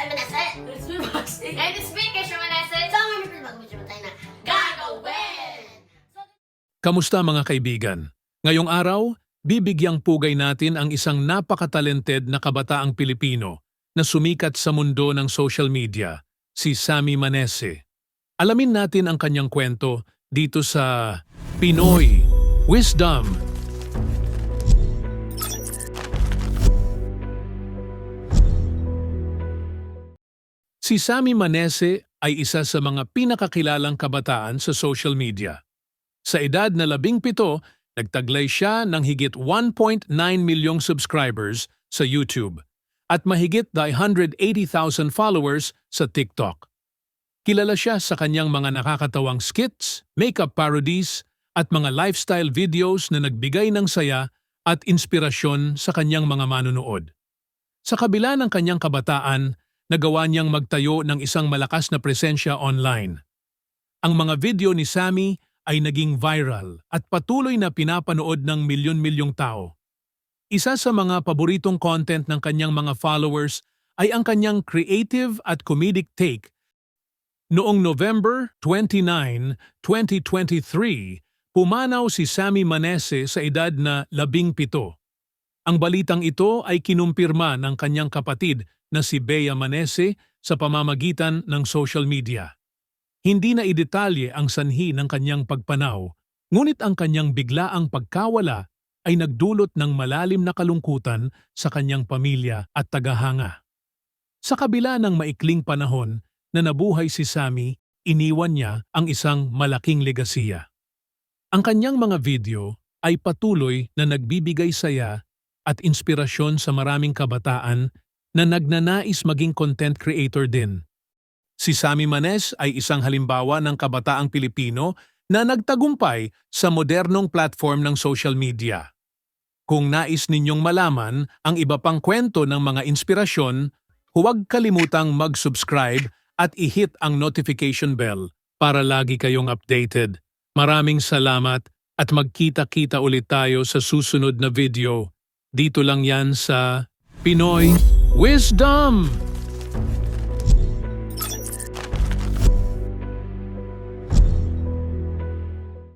Manese. It's me, Maxi. And it's me, Kesha Manese. So, may bago mo siya tayo na gagawin! Kamusta mga kaibigan? Ngayong araw, bibigyang pugay natin ang isang napakatalented na kabataang Pilipino na sumikat sa mundo ng social media, si Sammy Manese. Alamin natin ang kanyang kwento dito sa Pinoy Wisdom. Si Sammy Manese ay isa sa mga pinakakilalang kabataan sa social media. Sa edad na 17, nagtaglay siya ng higit 1.9 milyong subscribers sa YouTube at mahigit 180,000 followers sa TikTok. Kilala siya sa kanyang mga nakakatawang skits, makeup parodies at mga lifestyle videos na nagbigay ng saya at inspirasyon sa kanyang mga manunood. Sa kabila ng kanyang kabataan, nagawa niyang magtayo ng isang malakas na presensya online. Ang mga video ni Sammy ay naging viral at patuloy na pinapanood ng milyon-milyong tao. Isa sa mga paboritong content ng kanyang mga followers ay ang kanyang creative at comedic take. Noong November 29, 2023, pumanaw si Sammy Manese sa edad na 17. Ang balitang ito ay kinumpirma ng kanyang kapatid na si Bea Manese sa pamamagitan ng social media. Hindi na idetalye ang sanhi ng kanyang pagpanaw, ngunit ang kanyang biglaang pagkawala ay nagdulot ng malalim na kalungkutan sa kanyang pamilya at tagahanga. Sa kabila ng maikling panahon na nabuhay si Sammy, iniwan niya ang isang malaking legasiya. Ang kanyang mga video ay patuloy na nagbibigay saya at inspirasyon sa maraming kabataan na nagnanais maging content creator din. Si Sammy Manese ay isang halimbawa ng kabataang Pilipino na nagtagumpay sa modernong platform ng social media. Kung nais ninyong malaman ang iba pang kwento ng mga inspirasyon, huwag kalimutang mag-subscribe at i-hit ang notification bell para lagi kayong updated. Maraming salamat at magkita-kita ulit tayo sa susunod na video. Dito lang yan sa Pinoy Wisdom!